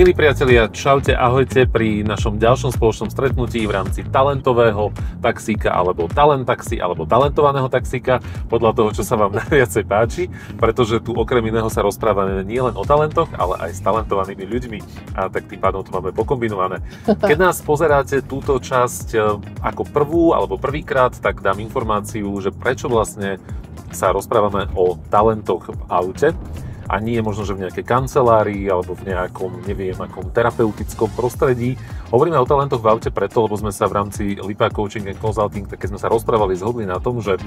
Milí priatelia, čaute, ahojte pri našom ďalšom spoločnom stretnutí v rámci talentového taxíka alebo talent taxi alebo talentovaného taxíka, podľa toho, čo sa vám najviacej páči, pretože tu okrem iného sa rozprávame nielen o talentoch, ale aj s talentovanými ľuďmi a tak tým pádom to máme pokombinované. Keď nás pozeráte túto časť ako prvú alebo prvýkrát, tak dám informáciu, že prečo vlastne sa rozprávame o talentoch v aute. A nie možno, že v nejakej kancelárii alebo v nejakom, neviem, akom terapeutickom prostredí. Hovoríme o talentoch v aute preto, lebo sme sa v rámci Lipa Coaching and Consulting, tak keď sme sa rozprávali, zhodli na tom, že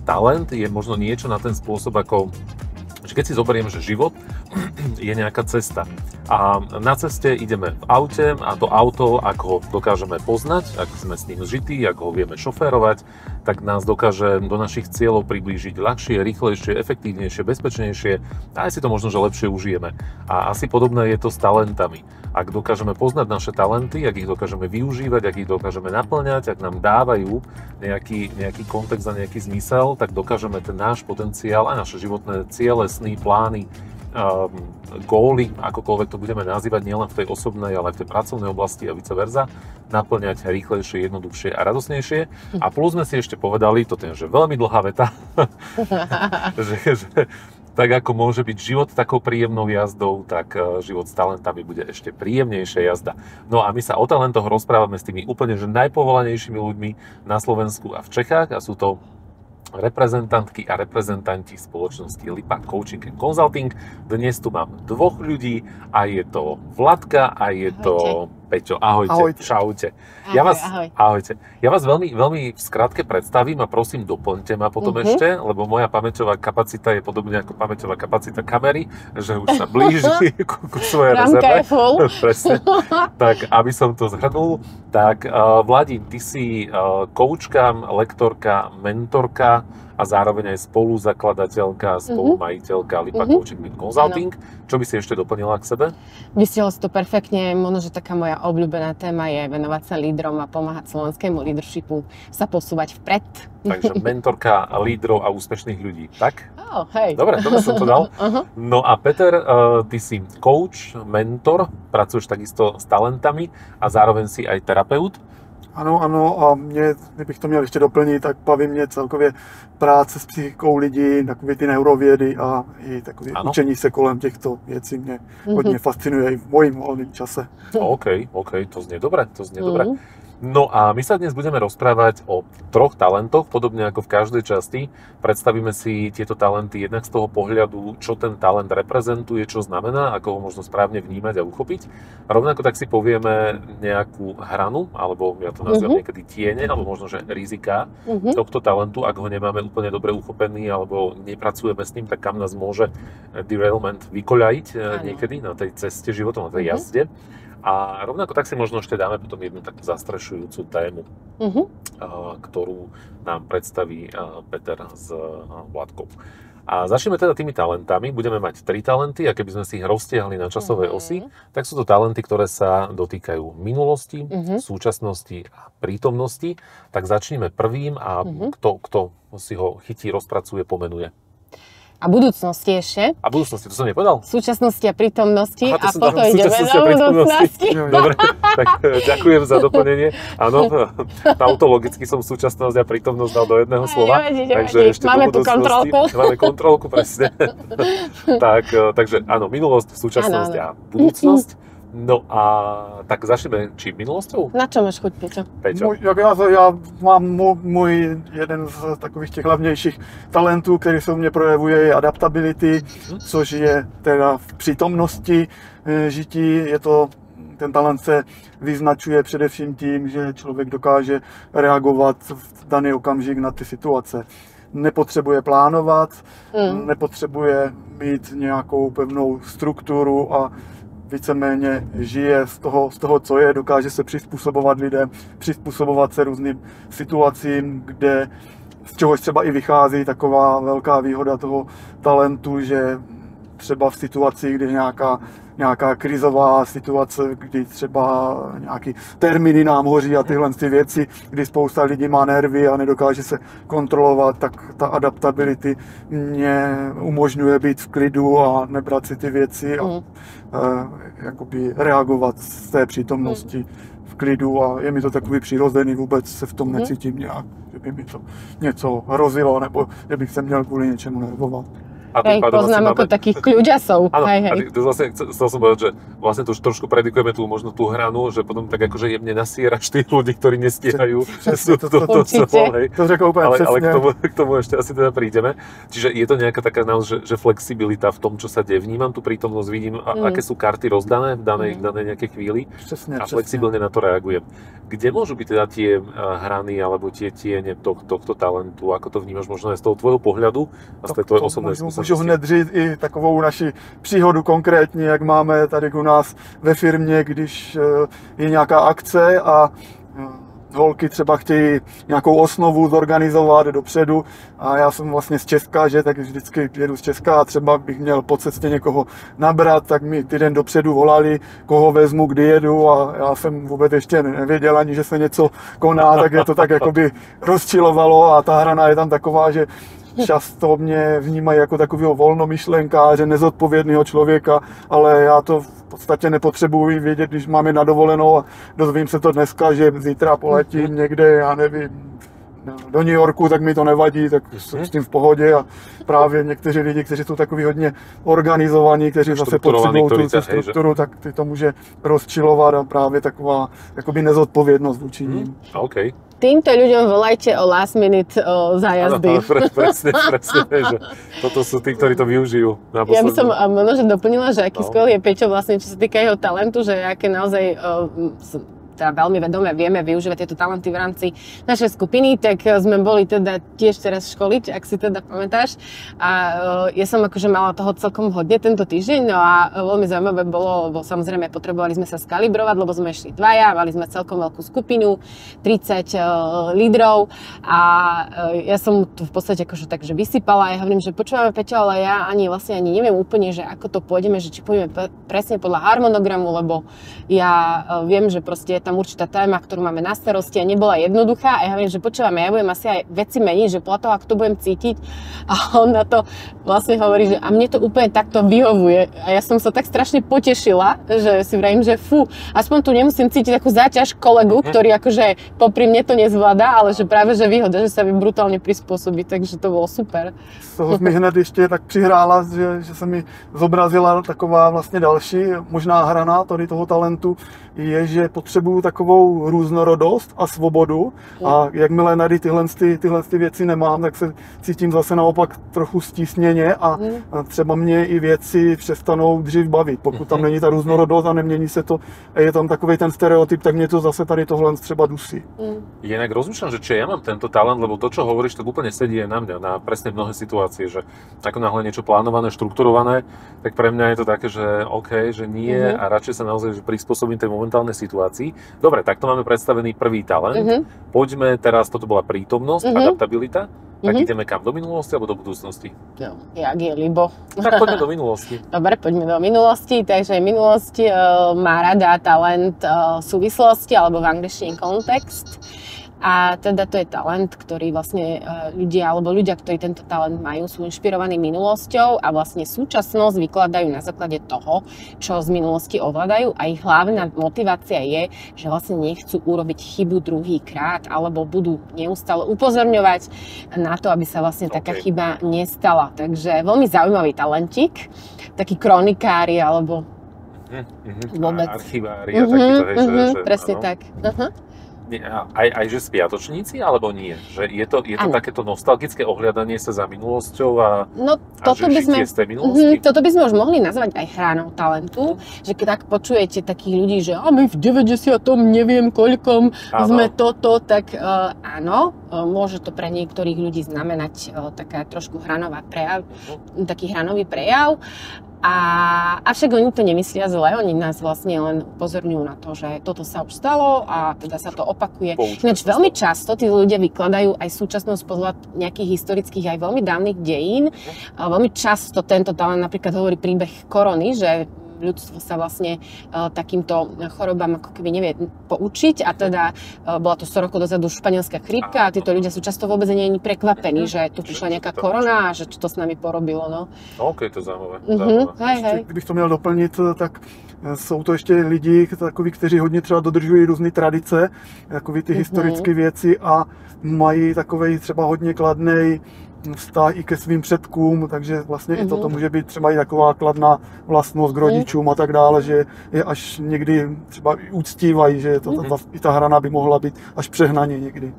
talent je možno niečo na ten spôsob, ako že keď si zoberiem, že život je nejaká cesta. A na ceste ideme v aute a to auto, ak ho dokážeme poznať, ak sme s ním zžití, ak ho vieme šoférovať, tak nás dokáže do našich cieľov priblížiť ľahšie, rýchlejšie, efektívnejšie, bezpečnejšie a aj si to možno, že lepšie užijeme. A asi podobné je to s talentami. Ak dokážeme poznať naše talenty, ak ich dokážeme využívať, ak ich dokážeme naplňať, ak nám dávajú nejaký kontext a nejaký zmysel, tak dokážeme ten náš potenciál a naše životné ciele, sny, plány, góly, akokoľvek to budeme nazývať, nielen v tej osobnej, ale aj v tej pracovnej oblasti a vice versa, naplňať rýchlejšie, jednoduchšie a radosnejšie. A plus sme si ešte povedali, toto je že veľmi dlhá veta, že tak ako môže byť život takou príjemnou jazdou, tak život s talentami bude ešte príjemnejšia jazda. No a my sa o talentoch rozprávame s tými úplne že najpovolanejšími ľuďmi na Slovensku a v Čechách a sú to reprezentantky a reprezentanti spoločnosti Lipa Coaching and Consulting. Dnes tu mám dvoch ľudí a je to Vladka a je to Peťo. Ahojte. Čaute. Ahojte. Ja vás veľmi, veľmi v skratke predstavím a prosím, doplňte ma potom ešte, lebo moja pamäťová kapacita je podobne ako pamäťová kapacita kamery, že už sa blíži ku svojej rezerve. Presne. Tak, aby som to zhrnul, tak Vladi, ty si koučka, lektorka, mentorka a zároveň aj spoluzakladateľka, spolumajiteľka Lipa Coaching and Consulting. Čo by si ešte doplnila k sebe? Vystihol si to perfektne. Možno, že taká moja obľúbená téma je venovať sa lídrom a pomáhať slovenskému leadershipu sa posúvať vpred. Takže mentorka lídrov a úspešných ľudí, tak? Hej. Dobre som to dal. No a Peter, ty si coach, mentor, pracuješ takisto s talentami a zároveň si aj terapeut. Ano, a kdybych to měl ještě doplnit, tak baví mě celkově práce s psychikou lidí, takové ty neurovědy a i takové učení se kolem těchto věcí mě hodně fascinuje i v mojím volném čase. OK, to znie dobre, No a my sa dnes budeme rozprávať o troch talentoch, podobne ako v každej časti. Predstavíme si tieto talenty jednak z toho pohľadu, čo ten talent reprezentuje, čo znamená, ako ho možno správne vnímať a uchopiť. Rovnako tak si povieme nejakú hranu, alebo ja to nazývam niekedy tiene, alebo možno, že rizika tohto talentu, ak ho nemáme úplne dobre uchopený, alebo nepracujeme s ním, tak kam nás môže derailment vykoľajiť niekedy na tej ceste životom, na tej jazde. A rovnako tak si možno ešte dáme potom jednu takú zastrešujúcu tému, ktorú nám predstaví Peter s Vladkou. A začneme teda tými talentami. Budeme mať 3 talenty a keby sme si ich roztiahli na časovej osi, tak sú to talenty, ktoré sa dotýkajú minulosti, súčasnosti a prítomnosti. Tak začneme prvým a kto si ho chytí, rozpracuje, pomenuje. A budúcnosti ešte. A budúcnosti, to som nepovedal? Súčasnosti a prítomnosti. A potom ideme do budúcnosti. Dobre, tak ďakujem za doplnenie. Áno, tautologicky som súčasnosť a prítomnosť dal do jedného slova. Takže ešte máme tu kontrolku. Máme kontrolku, presne. Takže áno, minulosť, súčasnosť a budúcnosť. No a tak začneme čím? Minulosťou? Na čo máš chuť, Peťo? Já mám můj jeden z takových těch hlavnějších talentů, který se u mě projevuje, je adaptability, což je teda v přítomnosti žití. Ten talent se vyznačuje především tím, že člověk dokáže reagovat v daný okamžik na ty situace. Nepotřebuje plánovat, nepotřebuje mít nějakou pevnou strukturu a víceméně žije z toho, co je, dokáže se přizpůsobovat lidem, přizpůsobovat se různým situacím, z čehož třeba i vychází taková velká výhoda toho talentu, že třeba v situaci, kdy nějaká nějaká krizová situace, kdy třeba nějaký termíny nám hoří a tyhle ty věci, kdy spousta lidí má nervy a nedokáže se kontrolovat, tak ta adaptability mě umožňuje být v klidu a nebrat si ty věci a jakoby reagovat z té přítomnosti v klidu a je mi to takový přirozený, vůbec se v tom necítím nějak, že by mi to něco hrozilo nebo že bych se měl kvůli něčemu nervovat. Hej, poznám ako takých kľuďasov. Áno, hej. vlastne chcel som povedať, že vlastne tu už trošku predikujeme možno tú hranu, že potom tak akože jemne nasieraš tých ľudí, ktorí nestíhajú. To řekl úplne přesne. Ale k tomu ešte asi teda prídeme. Čiže je to nejaká taká naozaj, že flexibilita v tom, čo sa deje. Vnímam tú prítomnosť, vidím, aké sú karty rozdané v danej nejakej chvíli a flexibilne na to reagujem. Kde môžu byť teda tie hrany alebo tie tiene tohto talentu? Ako to vnímaš možno aj z toho tvojho pohľadu a z tej tvojej osobnej skúsenosti? Můžu hned říct i takovou naši příhodu konkrétně, jak máme tady u nás ve firmě, když je nějaká akce a holky třeba chtějí nějakou osnovu zorganizovat dopředu a já jsem vlastně z Česka, že, tak vždycky jedu z Česka a třeba bych měl po cestě někoho nabrat, tak mi týden dopředu volali, koho vezmu, kdy jedu a já jsem vůbec ještě nevěděl ani, že se něco koná, tak je to tak jakoby rozčilovalo a ta hrana je tam taková, že často mě vnímají jako takového volnomyšlenkáře, nezodpovědného člověka, ale já to v podstatě nepotřebuji vědět, když mám je na dovolenou a dozvím se to dneska, že zítra poletím někde, já nevím, do New Yorku, tak mi to nevadí, tak jsem s tím v pohodě a právě někteří lidi, kteří jsou takový hodně organizovaní, kteří zase potřebují tu strukturu, tak ty to může rozčilovat a právě taková jakoby nezodpovědnost vůči ním. Okay. Týmto ľuďom volajte o last minute zájazdy. Presne, že toto sú tí, ktorí to využijú. Ja by som možno doplnila, že aký skvelý je Peťo vlastne, čo sa týka jeho talentu, že aké naozaj teda veľmi vedome vieme využívať tieto talenty v rámci našej skupiny, tak sme boli teda tiež teraz školiť, ak si teda pamätáš. A ja som akože mala toho celkom hodne tento týždeň, no a veľmi zaujímavé bolo, lebo samozrejme potrebovali sme sa skalibrovať, lebo sme išli dvaja, mali sme celkom veľkú skupinu, 30 lídrov a ja som tu v podstate akože takže vysypala a ja hovorím, že počúvame Peťo, ale ja ani neviem úplne, že ako to pôjdeme, že či pôjdeme presne podľa harmonogramu, lebo ja viem, že proste je tam určitá téma, ktorú máme na starosti a nebola jednoduchá a ja viem, že počúvame, ja budem asi aj veci meniť, že podľa toho, ako to budem cítiť a on na to vlastne hovorí, že a mne to úplne takto vyhovuje a ja som sa tak strašne potešila, že si vravím, že fú, aspoň tu nemusím cítiť takú záťaž kolegu, ktorý akože popri mne to nezvládá, ale že práve že výhoda, že sa mi brutálne prispôsobí, takže to bolo super. Z toho mi hned ještě tak přihrála, že se mi zobrazila taková vlastně další možná hrana tady toho talentu, je, že potřebuju takovou různorodost a svobodu a jakmile tady tyhle věci nemám, tak se cítím zase naopak trochu stísněně a třeba mě i věci přestanou dřív bavit. Pokud tam není ta různorodost a nemění se to a je tam takový ten stereotyp, tak mě to zase tady tohle třeba dusí. Inak rozmýšľam, že či ja mám tento talent, lebo to, čo hovoríš, tak úplne sedí aj na mňa, na presne mnohé situácie, že ako náhle niečo plánované, štrukturované, tak pre mňa je to také, že OK, že nie a radšej sa naozaj prispôsobím tej momentálnej situácii. Dobre, takto máme predstavený prvý talent. Poďme teraz, toto bola prítomnosť, adaptabilita. Tak ideme kam? Do minulosti alebo do budúcnosti? No, jak je libo. Tak poďme do minulosti. Dobre, poďme do minulosti. Takže minulosti má rada talent súvislosti alebo v angličtine kontext. A teda to je talent, ktorý vlastne ľudia, ktorí tento talent majú, sú inšpirovaní minulosťou a vlastne súčasnosť vykladajú na základe toho, čo z minulosti ovládajú a ich hlavná motivácia je, že vlastne nechcú urobiť chybu druhýkrát alebo budú neustále upozorňovať na to, aby sa vlastne taká chyba nestala. Takže veľmi zaujímavý talentík, takí kronikári alebo vôbec. Archivári a takýto, že presne tak. Aj že spiatočníci, alebo nie? Že je to takéto nostalgické ohľadanie sa za minulosťou a žitie z tej minulosti? Toto by sme už mohli nazvať aj hranou talentu, že keď tak počujete takých ľudí, že my v 90. neviem koľkom sme toto, tak áno, môže to pre niektorých ľudí znamenať taká trošku taký hranový prejav. Avšak oni to nemyslia zle, oni nás vlastne len upozorňujú na to, že toto sa už stalo a teda sa to opakuje. Ináč veľmi často tí ľudia vykladajú aj súčasnosť podľa nejakých historických aj veľmi dávnych dejín. Veľmi často tento talent napríklad hovorí príbeh korony, že ľudstvo sa vlastne takýmto chorobám ako keby nevie poučiť a teda bola to 100 rokov dozadu španielská chrípka a títo ľudia sú často vôbec nie ani prekvapení, že tu prišla nejaká korona a že čo to s nami porobilo, no. OK, to je zaujímavé. Hej. Kdybych to měl doplnit, tak jsou to ještě lidi, takoví, kteří hodně třeba dodržují různé tradice, takový ty historické věci a mají takovej třeba hodně kladnej vztah i ke svým předkům, takže vlastně i toto může být třeba i taková kladná vlastnost k rodičům a tak dále, že je až někdy třeba i uctívají, že i ta hrana by mohla být až přehnaně někdy.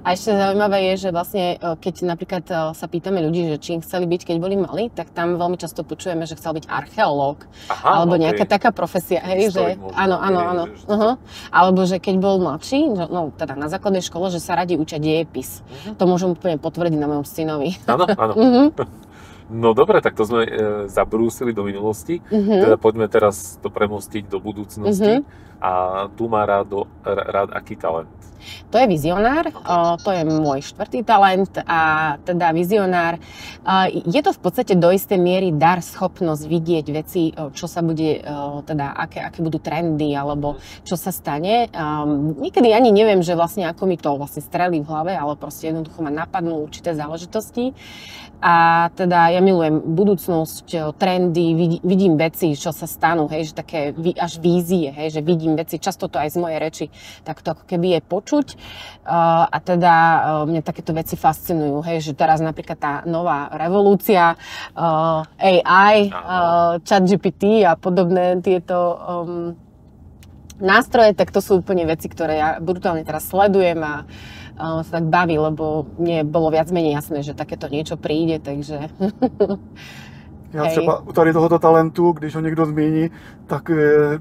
A ešte zaujímavé je, že vlastne, keď napríklad sa pýtame ľudí, že či im chceli byť, keď boli malí, tak tam veľmi často počujeme, že chcel byť archeológ. Alebo nejaká taká profesia, hej, že áno. Alebo že keď bol mladší, no teda na základnej škole, že sa radi učia dejepis. To môžem úplne potvrdiť na mojom synovi. Áno. No dobre, tak to sme zabrúsili do minulosti. Teda poďme teraz to premostiť do budúcnosti. A tu má rád aký talent? To je vizionár, to je môj 4. talent a teda vizionár. Je to v podstate do istej miery dar, schopnosť vidieť veci, čo sa bude, teda aké budú trendy alebo čo sa stane. Niekedy ani neviem, že vlastne ako mi to vlastne strelí v hlave, ale proste jednoducho ma napadnú určité záležitosti. A teda ja milujem budúcnosť, trendy, vidím veci, čo sa stanú, hej, že také až vízie, hej, že vidím veci, často to aj z mojej reči, tak to ako keby je počuť. A teda mňa takéto veci fascinujú, hej, že teraz napríklad tá nová revolúcia, AI, ChatGPT a podobné tieto nástroje, tak to sú úplne veci, ktoré ja brutálne teraz sledujem a sa tak baví, lebo mne bolo viac menej jasné, že takéto niečo príde, takže... Já třeba u tady tohoto talentu, když ho někdo zmíní, tak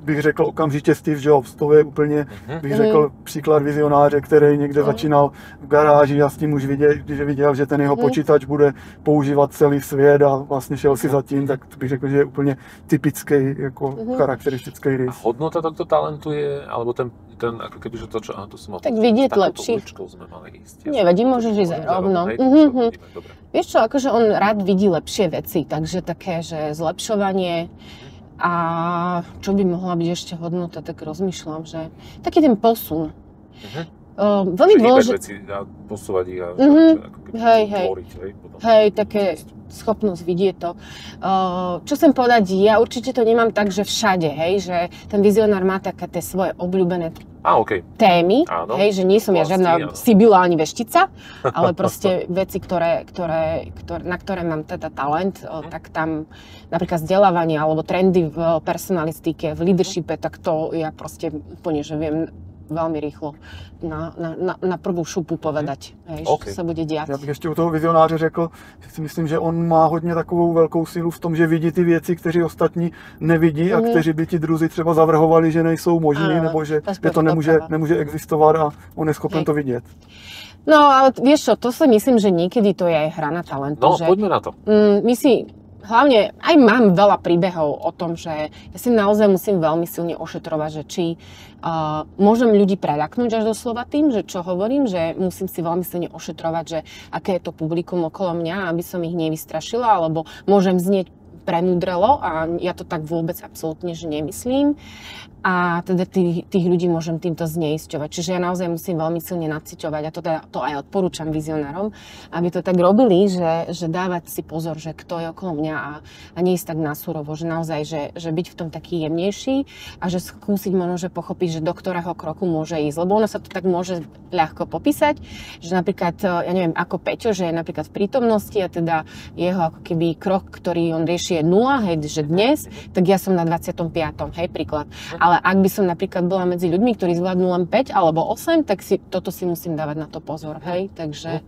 bych řekl okamžitě Steve Jobs. To je úplně, bych řekl, příklad vizionáře, který někde začínal v garáži a s tím už viděl, když viděl, že ten jeho počítač bude používat celý svět a vlastně šel si za tím, tak bych řekl, že je úplně typický, jako charakteristický rys. A hodnota tohto talentu je, alebo ten ako keby, že to, čo, to som mal... Tak vidieť lepší. Sme mali ísť. Nevadí, môžeš ísť rovno. Vieš čo, akože on rád vidí lepšie veci, takže také, že zlepšovanie a čo by mohla byť ešte hodnota, tak rozmýšľam, že taký ten posun. Veľmi dôležité. Veci a posúvať ich a tvoriť, hej, také schopnosť vidieť to. Čo chcem povedať, ja určite to nemám tak, že všade, hej, že ten vizionár má také tie svoje obľúbené témy, hej, že nie som ja žiadna Sibila ani veštica, ale proste veci, na ktoré mám teda talent, tak tam napríklad vzdelávanie alebo trendy v personalistike, v leadershipe, tak to ja proste úplne, že viem veľmi rýchlo na prvú šupu povedať, hej, že sa bude diať. Já bych ještě u toho vizionáře řekl, že si myslím, že on má hodně takovou velkou sílu v tom, že vidí ty věci, kteří ostatní nevidí a kteří by ti druzí třeba zavrhovali, že nejsou možný, nebo že to nemůže existovat a on je schopen to vidět. No, ale vieš čo, to si myslím, že niekedy to je aj hra na talentu. No, poďme na to. Hlavne aj mám veľa príbehov o tom, že ja si naozaj musím veľmi silne ošetrovať, že či môžem ľudí preľaknúť až doslova tým, že čo hovorím, že musím si veľmi silne ošetrovať, že aké je to publikum okolo mňa, aby som ich nevystrašila, alebo môžem znieť prenúdrelo a ja to tak vôbec absolútne, že nemyslím. A teda tých ľudí môžem týmto zneisťovať. Čiže ja naozaj musím veľmi silne naciťovať a to aj odporúčam vizionárom, aby to tak robili, že dávať si pozor, že kto je okolo mňa a nie ísť tak nasúrovo, že naozaj, že byť v tom taký jemnejší a že skúsiť možno, že pochopiť, že do ktorého kroku môže ísť. Lebo ono sa to tak môže ľahko popísať, že napríklad, ja neviem, ako Peťo, že je napríklad v prítomnosti a teda jeho ako keby krok, ktorý on rieši je 0, hej, že dnes, tak ja som na 25. hej, príklad. Ale ak by som napríklad bola medzi ľuďmi, ktorí zvládnu len 5 alebo 8, tak toto si musím dávať na to pozor, hej, takže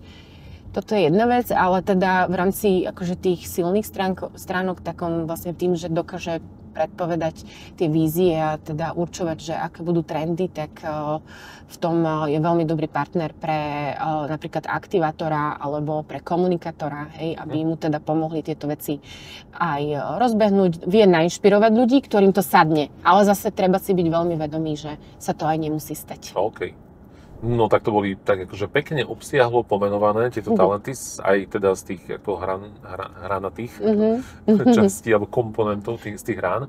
toto je jedna vec, ale teda v rámci akože tých silných stránok, tak on vlastne tým, že dokáže predpovedať tie vízie a teda určovať, že aké budú trendy, tak v tom je veľmi dobrý partner pre napríklad aktivátora alebo pre komunikátora, hej, aby mu teda pomohli tieto veci aj rozbehnúť, vie nainšpirovať ľudí, ktorým to sadne, ale zase treba si byť veľmi vedomý, že sa to aj nemusí stať. OK. No tak to boli tak akože pekne obsiahlo pomenované tieto talenty, aj teda z tých ako hranatých častí alebo komponentov z tých hrán.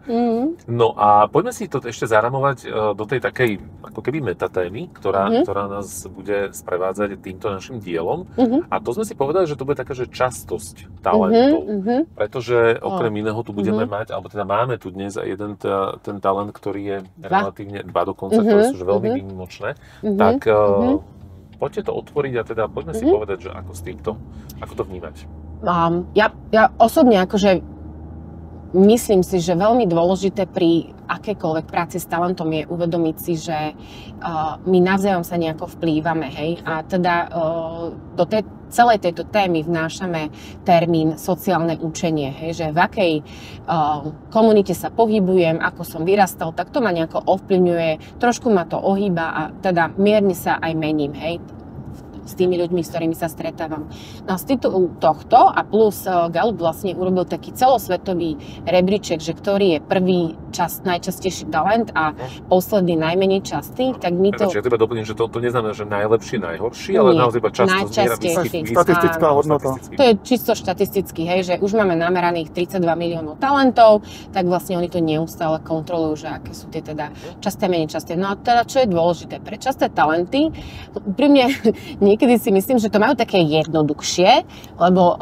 No a poďme si to ešte zaramovať do tej takej ako keby metatémy, ktorá nás bude sprevádzať týmto našim dielom. A to sme si povedali, že to bude taká, že častosť talentov. Pretože okrem iného tu budeme mať, alebo teda máme tu dnes aj jeden ten talent, ktorý je relatívne, dva dokonca, ktoré sú že veľmi výnimočné. Tak poďte to otvoriť a teda poďme si povedať, že ako s týmto, ako to vnímať. Ja osobne akože myslím si, že veľmi dôležité pri akékoľvek práci s talentom je uvedomiť si, že my navzájom sa nejako vplývame, hej, a teda do celej tejto témy vnášame termín sociálne učenie, hej, že v akej komunite sa pohybujem, ako som vyrastal, tak to ma nejako ovplyvňuje, trošku ma to ohýba a teda mierne sa aj mením, hej, s tými ľuďmi, s ktorými sa stretávam. No z titulu tohto a plus Gallup vlastne urobil taký celosvetový rebríček, že ktorý je prvý najčastejší talent a posledný najmenej častý, tak my to... Ja teba doplním, že to neznamená, že najlepší, najhorší, ale naozaj iba najčastejší. Statistická hodnota. To je čisto štatisticky, hej, že už máme nameraných 32 miliónov talentov, tak vlastne oni to neustále kontrolujú, že aké sú tie teda časté, menej časté. No a teda čo je dôležité pre časté talenty, pri mne niekedy si myslím, že to majú také jednoduchšie, lebo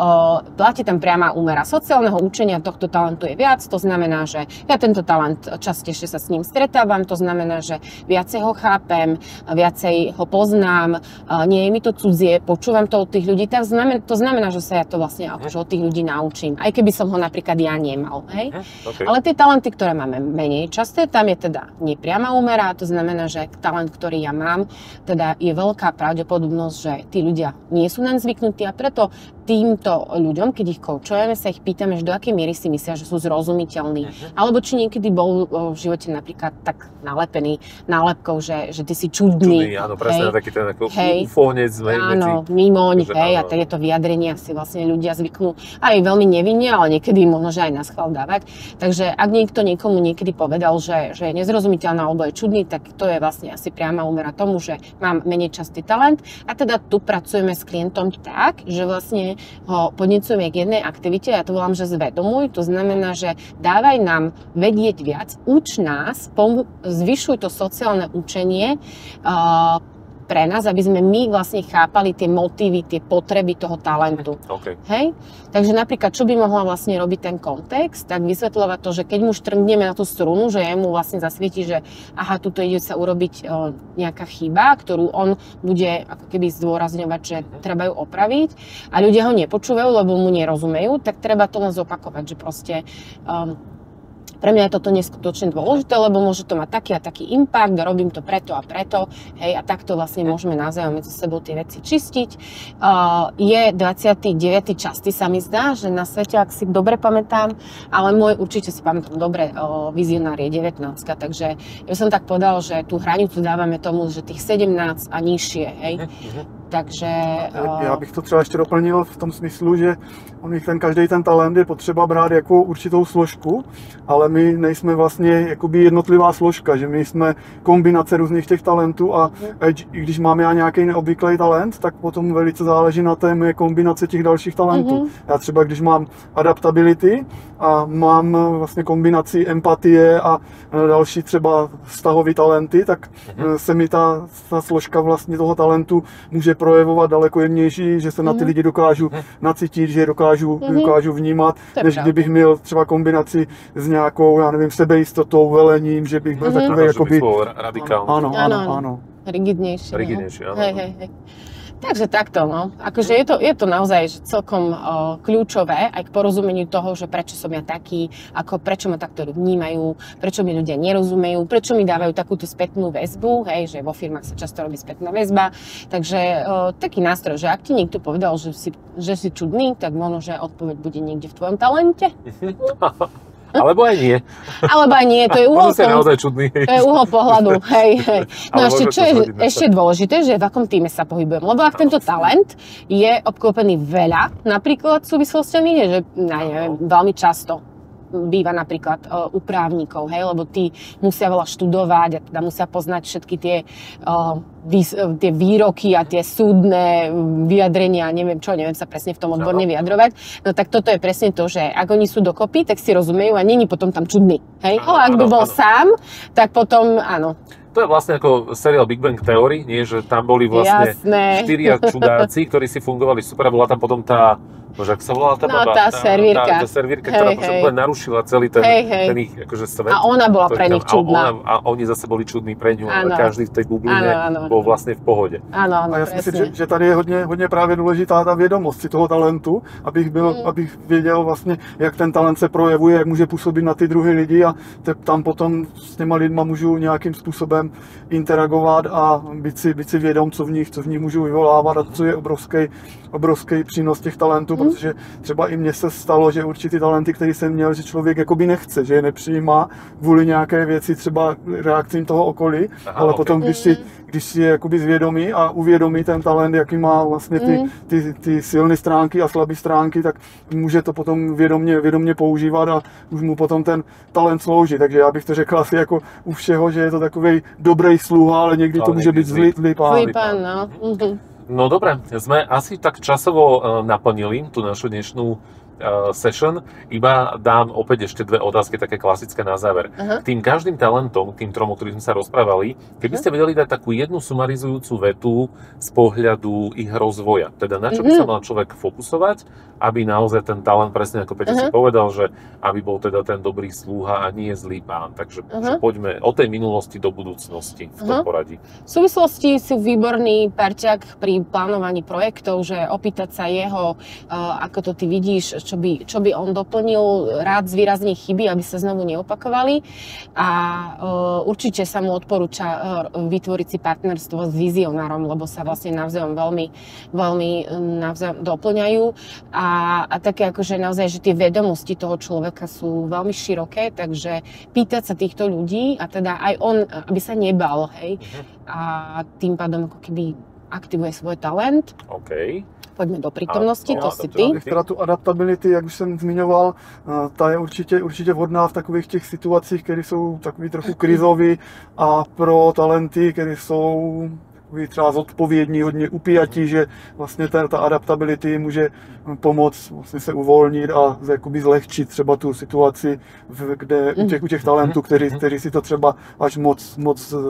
platí tam priama úmera sociálneho učenia tohto talentu je viac, to znamená, že ja tento talent častejšie sa s ním stretávam, to znamená, že viacej ho chápem, viacej ho poznám, nie je mi to cudzie, počúvam to od tých ľudí, to znamená, že sa ja to vlastne akože od tých ľudí naučím, aj keby som ho napríklad ja nemal, hej? Okay. Ale tie talenty, ktoré máme menej časté, tam je teda nepriama úmera, to znamená, že talent, ktorý ja mám, teda je veľká pravdepodobnosť, že tí ľudia nie sú naň zvyknutí a preto týmto ľuďom, keď ich koučujeme, sa ich pýtame, že do akej miery si myslia, že sú zrozumiteľní. Alebo či niekedy bol v živote napríklad tak nalepený nálepkou, že ty si čudný. Áno, presne taký ten ako ufónec. Áno, mimoň, hej, a tieto vyjadrenia si vlastne ľudia zvyknú aj veľmi nevinne, ale niekedy možno, že aj na schvál dávať. Takže ak niekto niekomu niekedy povedal, že je nezrozumiteľná alebo je čudný, tak to je vlastne asi priama úmera tomu, že mám menej častý talent. A teda tu pracujeme s klientom tak, že vlastne ho podnecujeme k jednej aktivite, ja to volám, že zvedomuj, to znamená, že dávaj nám vedieť viac, uč nás, zvyšuj to sociálne učenie pre nás, aby sme my vlastne chápali tie motívy, tie potreby toho talentu. Okay. Hej? Takže napríklad, čo by mohla vlastne robiť ten kontext, tak vysvetľovať to, že keď mu štrngneme na tú strunu, že jemu vlastne zasvieti, že aha, tuto ide sa urobiť nejaká chyba, ktorú on bude ako keby zdôrazňovať, že treba ju opraviť a ľudia ho nepočúvajú, lebo mu nerozumejú, tak treba to len zopakovať, že proste pre mňa je toto neskutočne dôležité, lebo môže to mať taký a taký impact, robím to preto a preto, hej, a takto vlastne môžeme navzájom medzi sebou tie veci čistiť. Je 29. častý, sa mi zdá, že na svete, ak si dobre pamätám, ale môj určite si pamätám dobre, vizionár je 19, takže ja som tak povedal, že tú hranicu dávame tomu, že tých 17 a nižšie, hej. Takže... Já bych to třeba ještě doplnil v tom smyslu, že každý ten talent je potřeba brát jako určitou složku, ale my nejsme vlastně jakoby jednotlivá složka, že my jsme kombinace různých těch talentů a i když mám já nějaký neobvyklý talent, tak potom velice záleží na té moje kombinace těch dalších talentů. Já třeba když mám adaptability a mám vlastně kombinaci empatie a další třeba vztahový talenty, tak se mi ta složka vlastně toho talentu může projevovat daleko jemnější, že se na ty lidi dokážu nacítit, že je dokážu vnímat, než kdybych měl třeba kombinaci s nějakou, já nevím, sebejistotou, velením, že bych byl takový jakoby... radikálny. Áno. Rigidnejší. Áno. Hej. Takže takto, no. Akože je to naozaj že celkom kľúčové aj k porozumeniu toho, že prečo som ja taký, ako prečo ma takto vnímajú, prečo mi ľudia nerozumejú, prečo mi dávajú takúto spätnú väzbu, hej, že vo firmách sa často robí spätná väzba. Takže taký nástroj, že ak ti niekto povedal, že si čudný, tak možno, že odpoveď bude niekde v tvojom talente. Alebo aj nie. Alebo aj nie, to je uhol, to je uhol pohľadu. Hej. No ešte, čo je ešte dôležité, že v akom týme sa pohybujem. Lebo ak tento talent je obklopený veľa, napríklad súvislostiami, že neviem, veľmi často býva napríklad u právnikov, hej, lebo tí musia veľa študovať a teda musia poznať všetky tie výroky a tie súdne vyjadrenia, neviem sa presne v tom odborne vyjadrovať. No tak toto je presne to, že ak oni sú dokopy, tak si rozumejú a není potom tam čudný, hej. Ale ak by bol sám, tak potom áno. To je vlastne ako seriál Big Bang Theory, nie? Že tam boli vlastne 4 čudáci, ktorí si fungovali super a bola tam potom tá, ak sa volala tá baba? Tá servírka. Tá servírka, ktorá úplne narušila celý ten ich akože svet. A ona bola pre nich čudná. A oni zase boli čudní pre ňu, ale každý v tej bubline bol vlastne v pohode. Áno, a já si myslím, že tady je hodně právě důležitá ta vědomost si toho talentu, abych věděl vlastně, jak ten talent se projevuje, jak může působit na ty druhé lidi a tam potom s těma lidma můžu nějakým způsobem interagovat a být si vědom, co v nich můžu vyvolávat a co je obrovský přínos těch talentů, protože třeba i mně se stalo, že určitý talenty, který jsem měl, že člověk jakoby nechce, že je nepřijímá kvůli nějaké věci, třeba reakcím toho okolí, ale potom, když si je jakoby zvědomí a uvědomí ten talent, jaký má vlastně ty silné stránky a slabé stránky, tak může to potom vědomě používat a už mu potom ten talent slouží. Takže já bych to řekl asi jako u všeho, že je to takovej dobrý sluha, ale někdy to může být zlý pán. Zlý pán, no. No dobre, sme asi tak časovo naplnili tú našu dnešnú session. Iba dám opäť ešte 2 otázky, také klasické na záver. K tým každým talentom, tým 3, o ktorých sme sa rozprávali, keby ste vedeli dať takú jednu sumarizujúcu vetu z pohľadu ich rozvoja, teda na čo by sa mal človek fokusovať, aby naozaj ten talent, presne ako Peťa si povedal, že aby bol teda ten dobrý slúha a nie zlý pán. Takže že poďme od tej minulosti do budúcnosti v tom poradí. V súvislosti sú výborný parťák pri plánovaní projektov, že opýtať sa jeho, ako to ty vidíš, čo by on doplnil, rád zvýrazní chyby, aby sa znovu neopakovali. A určite sa mu odporúča vytvoriť si partnerstvo s vizionárom, lebo sa vlastne navzájom veľmi navzájom doplňajú. A také akože naozaj, že tie vedomosti toho človeka sú veľmi široké, takže pýtať sa týchto ľudí a teda aj on, aby sa nebal, hej. A tým pádom ako keby aktivuje svoj talent. OK. Pojďme do přítomnosti, to si ty. Teda tu adaptability, jak už jsem zmiňoval, ta je určitě vhodná v takových těch situacích, které jsou takový trochu krizový a pro talenty, které jsou třeba zodpovědní, hodně upjatí, že vlastně ta adaptability může pomoct vlastně se uvolnit a jakoby zlehčit třeba tu situaci, kde u těch talentů, kteří si to třeba až moc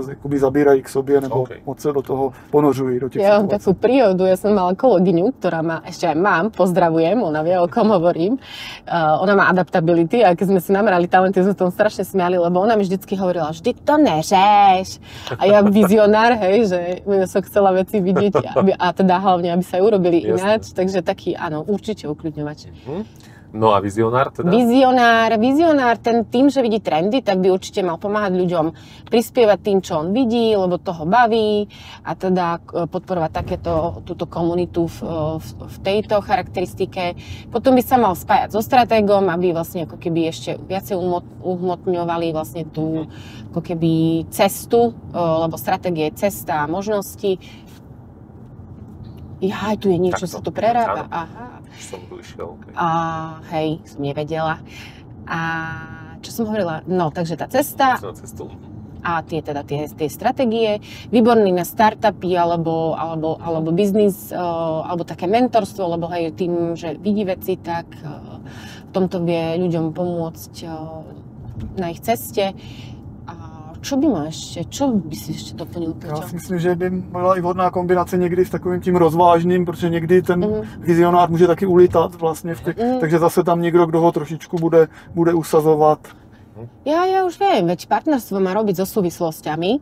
jakoby zabírají k sobě nebo moc se do toho ponořují do těch situací. Ja mám takú príhodu, ja som mala kolegyňu, ktorá má, ešte aj mám, pozdravujem, ona vie, o kom hovorím. Ona má adaptability a keď sme si namerali talenty, sme tom strašne smiali, lebo ona mi vždycky hovorila, vždy to neřeš. A ja vizionár, hej, že som chcela veci vidieť a teda hlavne, aby sa aj urobili ináč, takže taký, áno, určite ukľudňovač. No a vizionár teda? Vizionár, ten tým, že vidí trendy, tak by určite mal pomáhať ľuďom prispievať tým, čo on vidí, lebo toho baví a teda podporovať túto komunitu v tejto charakteristike. Potom by sa mal spájať so stratégom, aby vlastne ako keby ešte viacej uhmotňovali vlastne tú ako keby cestu, lebo stratégie je cesta a možnosti. Jaj, tu je niečo, sa tu prerába. Aha. Som tu išiel. Okay. A hej, som nevedela. A čo som hovorila? No, takže tá cesta a tie stratégie, výborný na startupy alebo biznis, alebo také mentorstvo, lebo hej, tým, že vidí veci, tak v tomto vie ľuďom pomôcť na ich ceste. Čo by ma čo by si ešte doplnil, Peťo? Já si myslím, že by byla i vhodná kombinace někdy s takovým tím rozvážným, protože někdy ten vizionář může taky ulítat vlastně takže zase tam někdo, kdo ho trošičku bude usazovat. Ja už viem, veď partnerstvo má robiť so súvislostiami.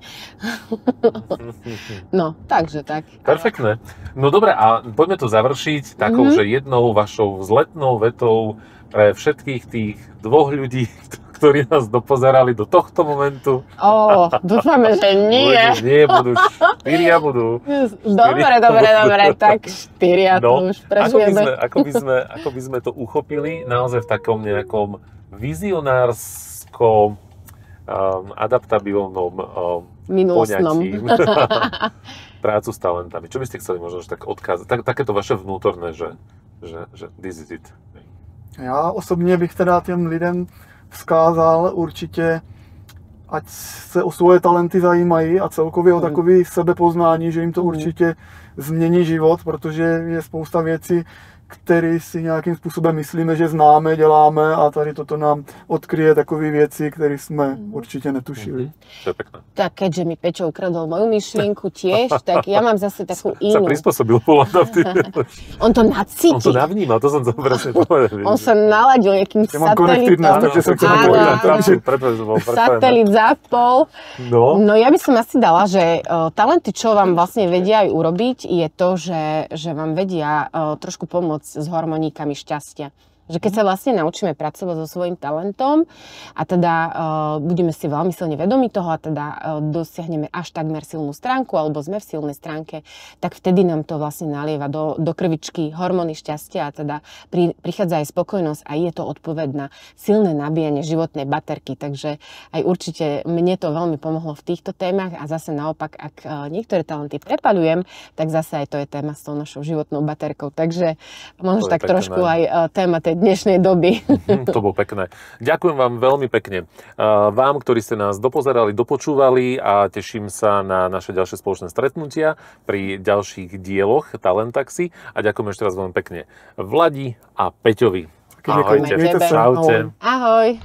No, takže tak. Perfektné. No dobre, a poďme to završiť takou, že jednou vašou vzletnou vetou pre všetkých tých 2 ľudí, ktorí nás dopozerali do tohto momentu. Dúfame, že nie. Budú 4 budú. Dobre, tak 4 to už prežijeme. Ako by sme to uchopili naozaj v takom nejakom vizionárskom, adaptabilnom poňatí prácu s talentami. Čo by ste chceli možno tak odkázať? Takéto vaše vnútorné, že this is it. Já osobně bych teda těm lidem vzkázal určitě, ať se o svoje talenty zajímají a celkově o takový sebepoznání, že jim to určitě změní život, protože je spousta věcí, které si nějakým způsobem myslíme, že známe, děláme a tady toto nám odkryje takové věci, které jsme určitě netušili. To je pekné. Tak keďže mi Peťo ukradol moju myšlienku tiež, tak ja mám zase takú Sa inú. prispôsobil On to nacíti. On to navnímal, to som to presne povedal. On sa naladil nejakým Ja mám konektívne, satelitom. takže som chcel Áno, povedať. áno. Satelit zapol. No, No ja by som asi dala, že talenty, čo vám vlastne vedia aj urobiť, je to, že vám vedia trošku pomôcť s hormoníkami šťastia. Že keď sa vlastne naučíme pracovať so svojím talentom a teda budeme si veľmi silne vedomi toho a teda dosiahneme až takmer silnú stránku alebo sme v silnej stránke, tak vtedy nám to vlastne nalieva do krvičky hormóny šťastia a teda prichádza aj spokojnosť a je to odpoveď na silné nabíjanie životnej baterky. Takže aj určite mne to veľmi pomohlo v týchto témach a zase naopak, ak niektoré talenty prepaľujem, tak zase aj to je téma s tou našou životnou baterkou. Takže možno tak pekné. trošku aj téma tej dnešnej doby. To bolo pekné. Ďakujem vám veľmi pekne. Vám, ktorí ste nás dopozerali, dopočúvali a teším sa na naše ďalšie spoločné stretnutia pri ďalších dieloch Talent Taxi a ďakujem ešte raz veľmi pekne Vladi a Peťovi. Taky děkuji. Ahojte. Mějte se. Čaute. Ahoj.